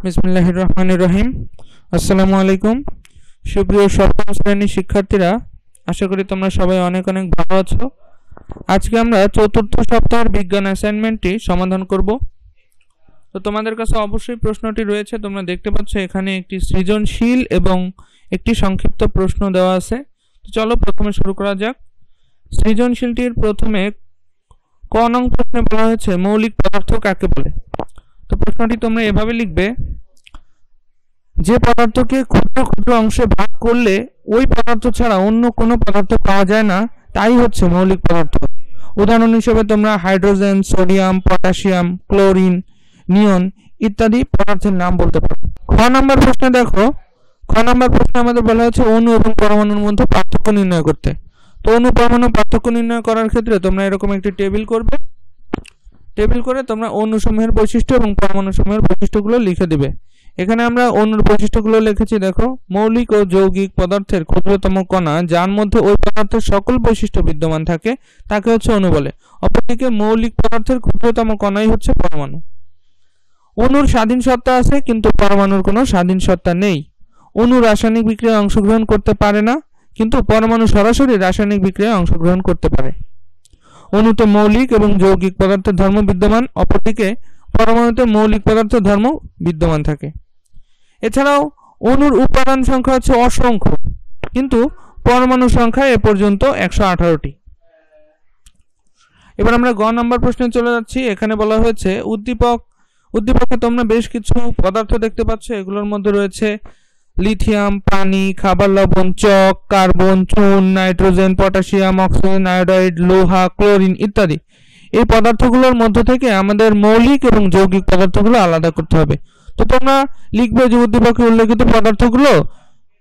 বিসমিল্লাহির রহমানির রহিম। আসসালামু আলাইকুম। সুপ্রিয় সপ্তম শ্রেণীর শিক্ষার্থীরা, আশা করি তোমরা সবাই অনেক অনেক ভালো আছো। আজকে আমরা চতুর্থ সপ্তাহের বিজ্ঞান অ্যাসাইনমেন্টটি সমাধান করব। তো তোমাদের কাছে অবশ্যই প্রশ্নটি রয়েছে, তোমরা দেখতে পাচ্ছ এখানে একটি সৃজনশীল এবং একটি সংক্ষিপ্ত প্রশ্ন দেওয়া আছে। তো চলো প্রথমে শুরু করা যাক। সৃজনশীলটির প্রথমে ক নং প্রশ্নে বলা হয়েছে মৌলিক পদার্থ কাকে বলে। তো প্রশ্নটি তোমরা এভাবে লিখবে, যে পদার্থকে ক্ষুদ্র ক্ষুদ্র অংশে ভাগ করলে ওই পদার্থ ছাড়া অন্য কোনো পদার্থ পাওয়া যায় না, তাই হচ্ছে মৌলিক পদার্থ। উদাহরণ হিসেবে তোমরা হাইড্রোজেন, সোডিয়াম, পটাশিয়াম, ক্লোরিন, নিয়ন ইত্যাদি পদার্থের নাম বলতে পারো। খ নম্বর প্রশ্নে দেখো, খ নম্বর প্রশ্নে আমাদের বলা হয়েছে অণু এবং পরমাণুর মধ্যে পার্থক্য নির্ণয় করতে। তো অণু পরমাণু পার্থক্য নির্ণয় করার ক্ষেত্রে তোমরা এরকম একটি টেবিল করবে। টেবিল করে তোমরা অণুসমূহের বৈশিষ্ট্য এবং পরমাণুসমূহের বৈশিষ্ট্যগুলো লিখে দিবে। এখানে আমরা অণুর বৈশিষ্ট্যগুলো লিখেছি। দেখো, মৌলিক ও যৌগিক পদার্থের ক্ষুদ্রতম কণা যার মধ্যে ওই পদার্থের সকল বৈশিষ্ট্য বিদ্যমান থাকে তাকে হচ্ছে অণু বলে। অপরদিকে মৌলিক পদার্থের ক্ষুদ্রতম কণাই হচ্ছে পরমাণু। অণুর স্বাধীন সত্তা আছে, কিন্তু পরমাণুর কোনো স্বাধীন সত্তা নেই। অণু রাসায়নিক বিক্রিয়ায় অংশগ্রহণ করতে পারে না, কিন্তু পরমাণু সরাসরি রাসায়নিক বিক্রিয়ায় অংশগ্রহণ করতে পারে। অণুতে মৌলিক এবং যৌগিক পদার্থের ধর্ম বিদ্যমান, অপরদিকে পরমাণুতে মৌলিক পদার্থের ধর্ম বিদ্যমান থাকে। এছাড়াও অণুর উপাদান সংখ্যা হচ্ছে অসংখ্য, কিন্তু পরমাণু সংখ্যা এ পর্যন্ত 118টি। এবার আমরা গ নম্বর প্রশ্নে চলে যাচ্ছি। এখানে বলা হয়েছে উদ্দীপকে তোমরা বেশ কিছু পদার্থ দেখতে পাচ্ছ। এগুলোর মধ্যে রয়েছে লিথিয়াম, পানি, খাবার লবণ, চক, কার্বন, চুন, নাইট্রোজেন, পটাশিয়াম, অক্সিজেন, আয়োডাইড, লোহা, ক্লোরিন ইত্যাদি। এই পদার্থগুলোর মধ্যে থেকে আমাদের মৌলিক এবং যৌগিক পদার্থগুলো আলাদা করতে হবে। তো তোমরা লিখবে যে উদ্দীপকে উল্লেখিত পদার্থগুলো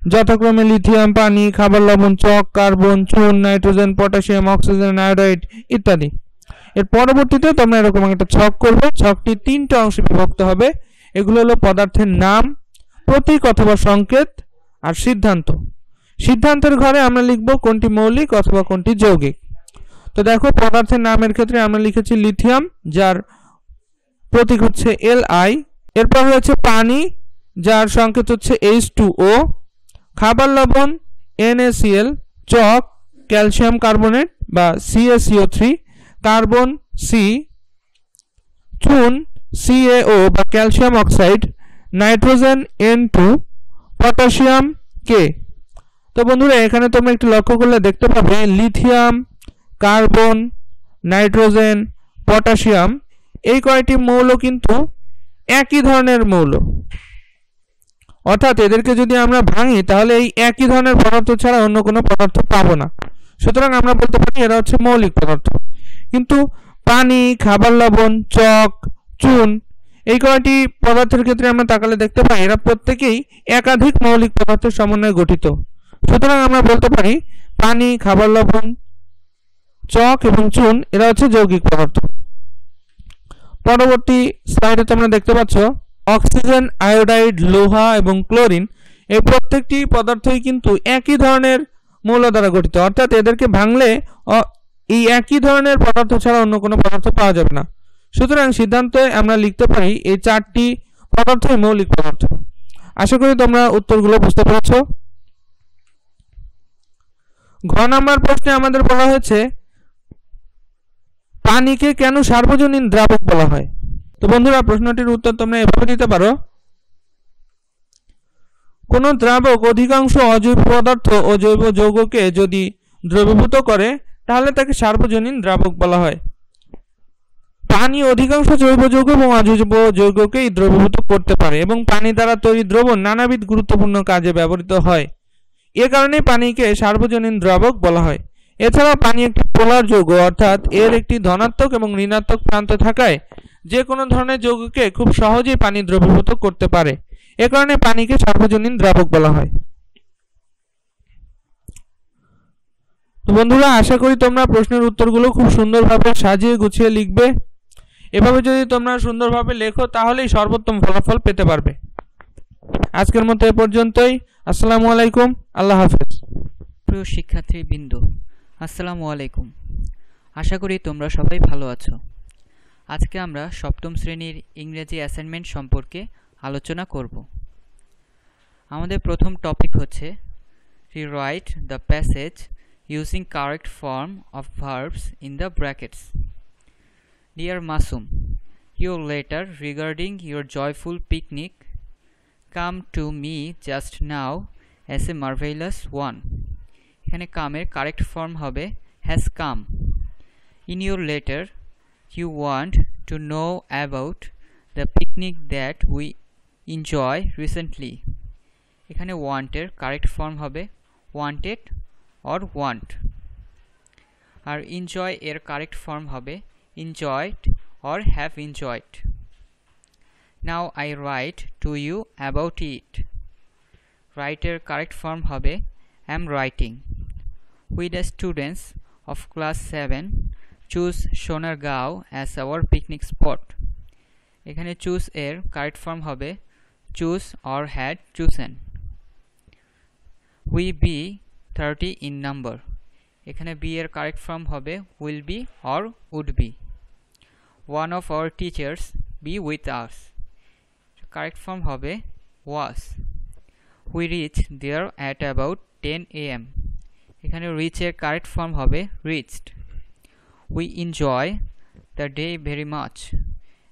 যথাক্রমে লিথিয়াম, পানি, খাবার লবণ, চক, কার্বন, চুন, নাইট্রোজেন, পটাশিয়াম, অক্সিজেন, আয়োডাইড ইত্যাদি। এর পরবর্তীতে তোমরা এরকম একটা ছক করবে। ছকটি 3টা অংশে বিভক্ত হবে। এগুলো হলো পদার্থের নাম, প্রতীক অথবা সংকেত আর সিদ্ধান্ত। সিদ্ধান্তের ঘরে আমরা লিখব কোনটি মৌলিক অথবা কোনটি যৌগিক। তো দেখো, পদার্থের নামের ক্ষেত্রে আমরা লিখেছি লিথিয়াম, যার প্রতীক হচ্ছে Li। এরপর রয়েছে পানি, যার সংকেত হচ্ছে H2O, খাবার লবণ NaCl, চক ক্যালসিয়াম কার্বনেট বা CaCO3, কার্বন C, চুন CaO বা calcium oxide, nitrogen N2, potassium K। তো বন্ধুরা, এখানে তোমরা একটু লক্ষ্য করলে দেখতে পাবে লিথিয়াম, কার্বন, নাইট্রোজেন, পটাশিয়াম এই কয়টি মৌল কিন্তু একই ধরনের মৌল। অর্থাৎ এদেরকে যদি আমরা ভাঙি তাহলে এই একই ধরনের পদার্থ ছাড়া অন্য কোনো পদার্থ পাবো না। সুতরাং আমরা বলতে পারি এরা হচ্ছে মৌলিক পদার্থ। কিন্তু পানি, খাবার লবণ, চক, চুন এই কয়টি পদার্থের ক্ষেত্রে আমরা তাকালে দেখতে পাই এরা প্রত্যেকেই একাধিক মৌলিক পদার্থের সমন্বয়ে গঠিত। সুতরাং আমরা বলতে পারি পানি, খাবার লবণ, চক এবং চুন এরা হচ্ছে যৌগিক পদার্থ। পরবর্তী স্লাইডে তোমরা দেখতে পাচ্ছ অক্সিজেন, আয়োডাইড, লোহা এবং ক্লোরিন এই প্রত্যেকটি পদার্থই কিন্তু একই ধরনের মৌল দ্বারা গঠিত। অর্থাৎ এদেরকে ভাঙলে এই একই ধরনের পদার্থ ছাড়া অন্য কোনো পদার্থ পাওয়া যাবে না। সুতরাং সিদ্ধান্তে আমরা লিখতে পারি এই 4টি পদার্থই মৌলিক পদার্থ। আশা করি তোমরা উত্তরগুলো বুঝতে পেরেছ। ঘ নম্বর প্রশ্নে আমাদের বলা হয়েছে পানিকে কেন সার্বজনীন দ্রাবক বলা হয়। তো বন্ধুরা, প্রশ্নটির উত্তর তোমরা এভাবে দিতে পারো, কোন দ্রাবক অধিকাংশ অজৈব পদার্থ ও জৈব যৌগকে যদি দ্রবীভূত করে তাহলে তাকে সার্বজনীন দ্রাবক বলা হয়। পানি অধিকাংশ জৈব যৌগ এবং অজৈব যৌগকেই দ্রবীভূত করতে পারে এবং পানি দ্বারা তৈরি দ্রবণ নানাবিধ গুরুত্বপূর্ণ কাজে ব্যবহৃত হয়। এ কারণে পানিকে সার্বজনীন দ্রাবক বলা হয়। এছাড়াও পানি একটি পোলার যৌগ, অর্থাৎ এর একটি ধনাত্মক এবং ঋণাত্মক প্রান্ত থাকায় যে কোনো ধরনের যৌগকে খুব সহজেই পানি দ্রবীভূত করতে পারে। এ কারণে পানিকে সার্বজনীন দ্রাবক বলা হয়। তো বন্ধুরা, আশা করি তোমরা প্রশ্নের উত্তরগুলো খুব সুন্দরভাবে সাজিয়ে গুছিয়ে লিখবে। এভাবে যদি তোমরা সুন্দরভাবে লেখো তাহলেই সর্বোত্তম ফলাফল পেতে পারবে। আজকের মতো এ পর্যন্তই। আসসালামু আলাইকুম, আল্লাহ হাফেজ। প্রিয় শিক্ষার্থীবৃন্দ, আসসালামু আলাইকুম। আশা করি তোমরা সবাই ভালো আছো। আজকে আমরা সপ্তম শ্রেণীর ইংরেজি অ্যাসাইনমেন্ট সম্পর্কে আলোচনা করব। আমাদের প্রথম টপিক হচ্ছে rewrite the passage using correct form of verbs in the brackets. Dear Masum, your letter regarding your joyful picnic come to me just now as a marvelous one. এখানে come এর correct form হবে has come. In your letter, you want to know about the picnic that we enjoy recently. এখানে want এর correct form হবে wanted or want. R enjoy এর correct form হবে enjoyed or have enjoyed. Now I write to you about it. Write এর correct form হবে am writing. We the students of class 7 choose Sonargaon as our picnic spot. এখানে choose এর correct form হবে choose or had chosen. We be 30 in number. এখানে be এর correct form হবে will be or would be. One of our teachers be with us. Correct form হবে was. We reached there at about 10 a.m. এখানে reach এর correct form হবে reached. We enjoy the day very much.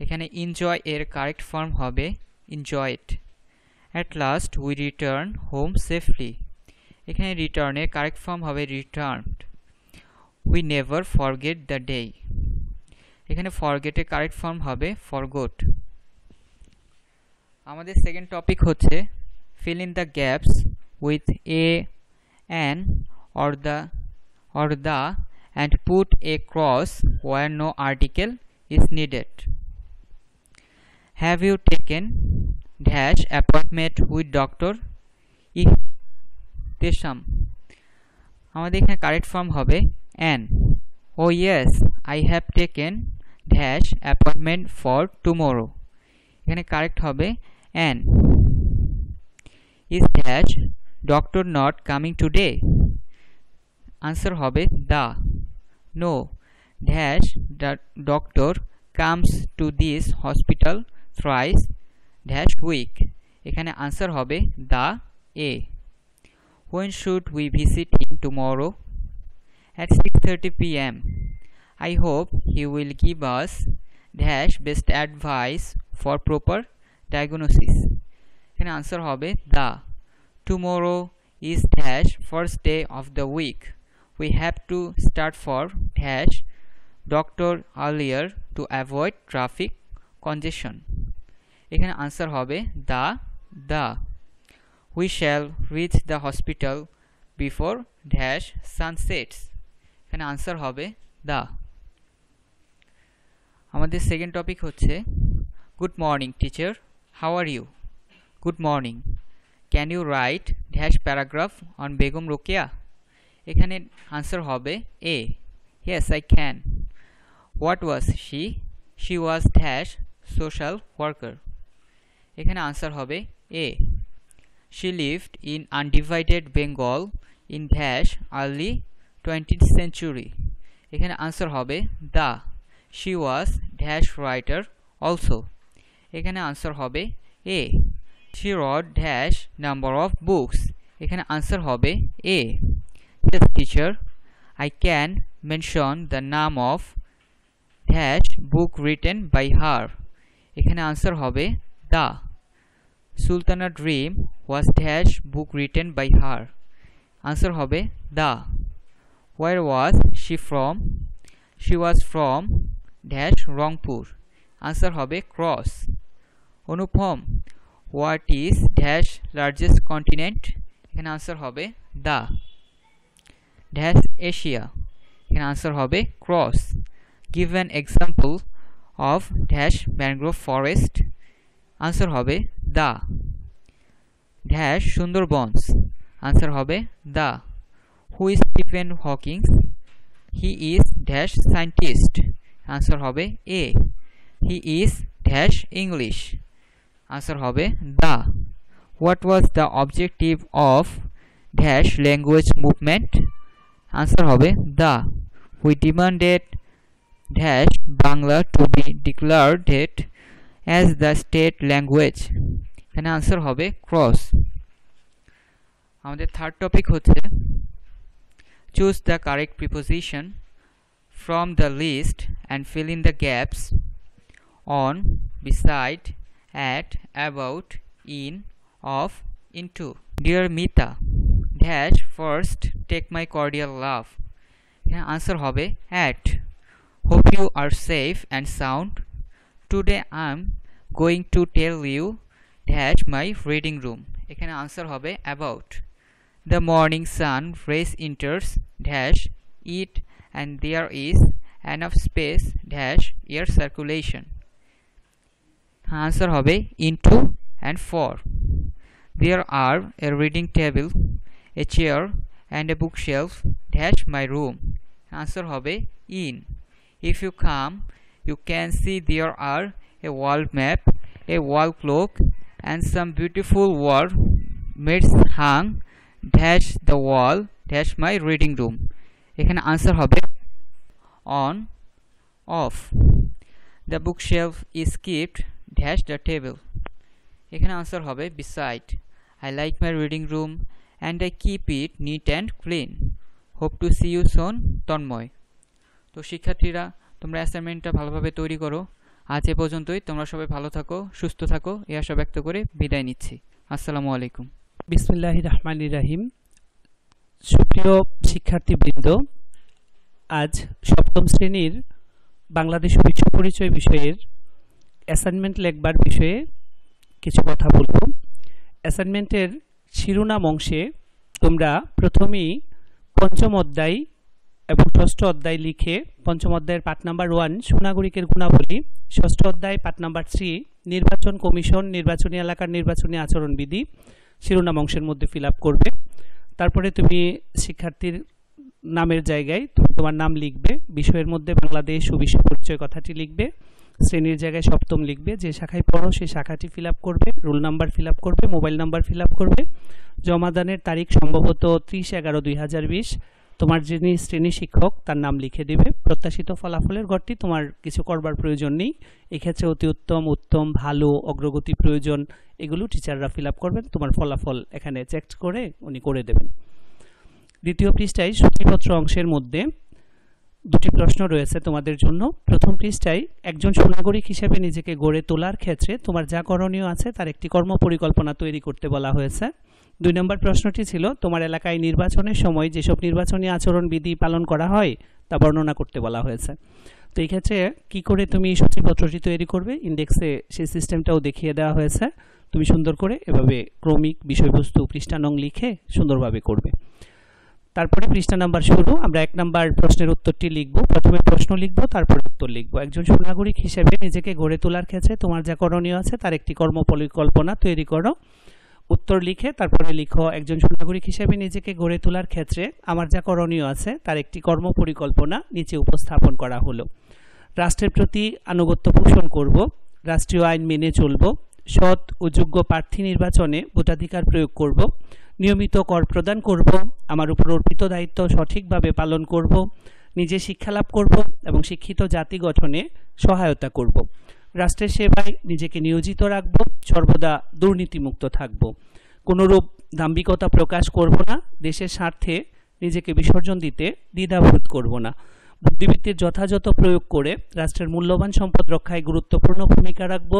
এখানে enjoy এর correct form হবে enjoyed. At last we return home safely. এখানে return এর correct form হবে returned. We never forget the day. এখানে forget এর correct form হবে forgot. আমাদের সেকেন্ড টপিক হচ্ছে fill in the gaps with a, an or the and put a cross where no article is needed. Have you taken dash appointment with Dr. Ihtesham? আমাদের এখানে correct form হবে an. Oh yes, I have taken dash appointment for tomorrow. এখানে correct হবে an. Is dash doctor not coming today? Answer হবে the. No, dash the doctor comes to this hospital thrice dash week. এখানে answer হবে the a. When should we visit him tomorrow? At 6:30 p.m. I hope he will give us dash best advice for proper diagnosis. এখানে answer হবে the. Tomorrow is dash first day of the week. We have to start for dash doctor earlier to avoid traffic congestion. এখানে answer হবে the. We shall reach the hospital before dash sun sets. এখানে answer হবে the. আমাদের second topic হচ্ছে good morning teacher, how are you? Good morning, can you write dash paragraph on Begum Rokeya? এখানে answer হবে a, yes I can. What was she? She was dash social worker. এখানে answer হবে a. She lived in undivided Bengal in dash early 20th century. এখানে answer হবে the. She was dash writer also. এখানে answer হবে a. She rod dash number of books. এখানে answer হবে এ। Yes teacher, I can mention the name of dash book written by her. এখানে answer হবে the. Sultana Dream was dash book written by her. Answer হবে the. Where was she from? She was from dash Rangpur. Answer হবে cross. Anupam, what is dash largest continent? এখানে answer হবে the. dash Asia. এখানে answer হবে cross. Give an example of dash mangrove forest. Answer হবে the. dash Sundarbans. Answer হবে the. Who is Stephen Hawking? He is dash scientist. Answer হবে a. He is dash English. Answer হবে the. What was the objective of dash language movement? Answer হবে the. We demanded dash Bangla to be declared as the state language? এখানে answer হবে cross. আমাদের third topic হচ্ছে choose the correct preposition from the list and fill in the gaps on, beside, at, about, in, of, into. Dear Mita, dash first take my cordial love. Yeah, answer hobe at. Hope you are safe and sound. Today I'm going to tell you dash my reading room. এখানে answer হবে about. The morning sun rays enters dash it and there is enough space dash air circulation. Answer hobe into and for. There are a reading table, a chair and a bookshelf dash my room. Answer hobe in. If you come, you can see there are a wall map, a wall clock and some beautiful wall mats hung dash the wall dash my reading room. এখানে answer হবে on, off. The bookshelf is kept dash the table. এখানে answer হবে beside. I like my reading room and I keep it neat and clean. Hope to see you soon, Tanmoy. তো শিক্ষার্থীরা তোমরা অ্যাসাইনমেন্টটা ভালোভাবে তৈরি করো। আজ এ পর্যন্তই। তোমরা সবাই ভালো থাকো, সুস্থ থাকো, এই আশা ব্যক্ত করে বিদায় নিচ্ছি। আসসালামু আলাইকুম। বিসমিল্লাহির রহমানির রহিম। সুপ্রিয় শিক্ষার্থীবৃন্দ, আজ সপ্তম শ্রেণীর বাংলাদেশ বিশ্ব পরিচয় বিষয়ের অ্যাসাইনমেন্ট লেখবার বিষয়ে কিছু কথা বলব। অ্যাসাইনমেন্টের শিরোনাম অংশে তোমরা প্রথমেই পঞ্চম অধ্যায় এবং ষষ্ঠ অধ্যায় লিখে পঞ্চম অধ্যায়ের পাঠ নাম্বার 1 সুনাগরিকের গুণাবলী, ষষ্ঠ অধ্যায় পাঠ নাম্বার 3 নির্বাচন কমিশন নির্বাচনী এলাকার নির্বাচনী আচরণবিধি শিরোনাম অংশের মধ্যে ফিল আপ করবে। তারপরে তুমি শিক্ষার্থীর নামের জায়গায় তুমি তোমার নাম লিখবে, বিষয়ের মধ্যে বাংলাদেশ ও বিশ্ব পরিচয় কথাটি লিখবে, শ্রেণীর জায়গায় সপ্তম লিখবে, যে শাখায় পড়ো সেই শাখাটি ফিল আপ করবে, রোল নাম্বার ফিল আপ করবে, মোবাইল নাম্বার ফিল আপ করবে, জমাদানের তারিখ সম্ভবত 30/11/2020, তোমার যিনি শ্রেণী শিক্ষক তার নাম লিখে দিবে। প্রত্যাশিত ফলাফলের ঘরটি তোমার কিছু করবার প্রয়োজন নেই, এক্ষেত্রে অতি উত্তম, উত্তম, ভালো, অগ্রগতি প্রয়োজন এগুলো টিচাররা ফিল আপ করবেন, তোমার ফলাফল এখানে চেক করে উনি করে দেবেন। দ্বিতীয় পৃষ্ঠায় সূচিপত্র অংশের মধ্যে দুটি প্রশ্ন রয়েছে তোমাদের জন্য। প্রথম পৃষ্ঠায় একজন সুনাগরিক হিসেবে নিজেকে গড়ে তোলার ক্ষেত্রে তোমার যা করণীয় আছে তার একটি কর্মপরিকল্পনা তৈরি করতে বলা হয়েছে। 2 নম্বর প্রশ্নটি ছিল তোমার এলাকায় নির্বাচনের সময় যেসব নির্বাচনী আচরণবিধি পালন করা হয় তা বর্ণনা করতে বলা হয়েছে। তো এই ক্ষেত্রে কি করে তুমি সূচিপত্রটি তৈরি করবে, ইন্ডেক্সে সেই সিস্টেমটাও দেখিয়ে দেওয়া হয়েছে। তুমি সুন্দর করে এভাবে ক্রমিক বিষয়বস্তু পৃষ্ঠা নং লিখে সুন্দরভাবে করবে। তারপরে পৃষ্ঠা নাম্বার শুরু, আমরা 1 নম্বর প্রশ্নের উত্তরটি লিখব। প্রথমে প্রশ্ন লিখব, তারপর উত্তর লিখব। একজন সুনাগরিক হিসেবে নিজেকে গড়ে তোলার ক্ষেত্রে তোমার যা করণীয় আছে তার একটি কর্মপরিকল্পনা তৈরি করো। উত্তর লিখে তারপরে লিখো একজন সুনাগরিক হিসেবে নিজেকে গড়ে তোলার ক্ষেত্রে আমার যা করণীয় আছে তার একটি কর্মপরিকল্পনা নিচে উপস্থাপন করা হলো। রাষ্ট্রের প্রতি আনুগত্য পোষণ করব, রাষ্ট্রীয় আইন মেনে চলব, সৎ ও যোগ্য প্রার্থী নির্বাচনে ভোটাধিকার প্রয়োগ করব, নিয়মিত কর প্রদান করব, আমার উপর অর্পিত দায়িত্ব সঠিকভাবে পালন করব, নিজে শিক্ষালাভ করব এবং শিক্ষিত জাতি গঠনে সহায়তা করব, রাষ্ট্রের সেবায় নিজেকে নিয়োজিত রাখব, সর্বদা দুর্নীতিমুক্ত থাকব, কোনোরূপ দাম্ভিকতা প্রকাশ করব না, দেশের স্বার্থে নিজেকে বিসর্জন দিতে দ্বিধাবোধ করব না, বুদ্ধিবৃত্তির যথাযথ প্রয়োগ করে রাষ্ট্রের মূল্যবান সম্পদ রক্ষায় গুরুত্বপূর্ণ ভূমিকা রাখব,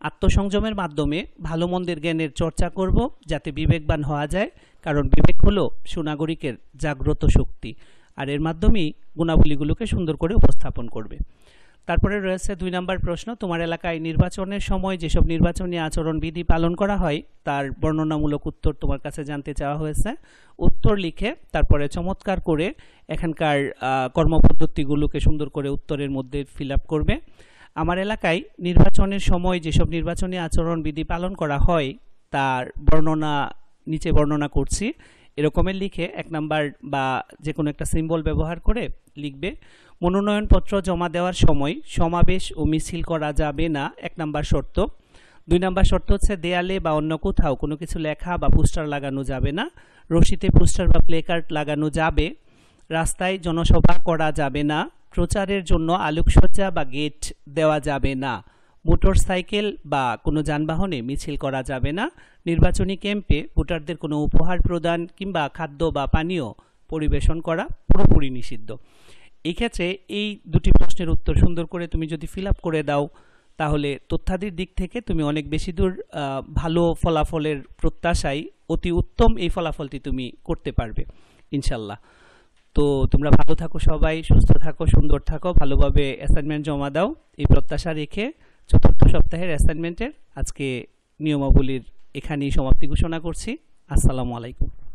আত্মসংযমের মাধ্যমে ভালো মন্দের জ্ঞানের চর্চা করব যাতে বিবেকবান হওয়া যায়, কারণ বিবেক হলো সুনাগরিকের জাগ্রত শক্তি, আর এর মাধ্যমেই গুণাবলীগুলোকে সুন্দর করে উপস্থাপন করবে। তারপরে রয়েছে 2 নম্বর প্রশ্ন, তোমার এলাকায় নির্বাচনের সময় যেসব নির্বাচনী আচরণবিধি পালন করা হয় তার বর্ণনামূলক উত্তর তোমার কাছে জানতে চাওয়া হয়েছে। উত্তর লিখে তারপরে চমৎকার করে এখানকার কর্মপদ্ধতিগুলোকে সুন্দর করে উত্তরের মধ্যে ফিল আপ করবে। আমার এলাকায় নির্বাচনের সময় যেসব নির্বাচনী আচরণবিধি পালন করা হয় তার বর্ণনা নিচে বর্ণনা করছি এরকমের লিখে 1 নম্বর বা যে কোনো একটা সিম্বল ব্যবহার করে লিখবে। মনোনয়নপত্র জমা দেওয়ার সময় সমাবেশ ও মিছিল করা যাবে না 1 নম্বর শর্ত। 2 নম্বর শর্ত হচ্ছে দেয়ালে বা অন্য কোথাও কোনো কিছু লেখা বা পোস্টার লাগানো যাবে না, রশিতে পোস্টার বা প্লেকার্ড লাগানো যাবে, রাস্তায় জনসভা করা যাবে না, প্রচারের জন্য আলোকসজ্জা বা গেট দেওয়া যাবে না, মোটরসাইকেল বা কোনো যানবাহনে মিছিল করা যাবে না। নির্বাচনী ক্যাম্পে ভোটারদের কোনো উপহার প্রদান কিংবা খাদ্য বা পানীয় পরিবেশন করা পুরোপুরি নিষিদ্ধ। এই ক্ষেত্রে এই দুটি প্রশ্নের উত্তর সুন্দর করে তুমি যদি ফিল আপ করে দাও, তাহলে তথ্যাদির দিক থেকে তুমি অনেক বেশি দূর ভালো ফলাফলের প্রত্যাশায় অতি উত্তম এই ফলাফলটি তুমি করতে পারবে ইনশাল্লাহ। তো তোমরা ভালো থাকো, সবাই সুস্থ থাকো, সুন্দর থাকো, ভালোভাবে অ্যাসাইনমেন্ট জমা দাও এই প্রত্যাশা রেখে চতুর্থ সপ্তাহের অ্যাসাইনমেন্টের আজকে নিয়মাবলীর এখানেই সমাপ্তি ঘোষণা করছি। আসসালামু আলাইকুম।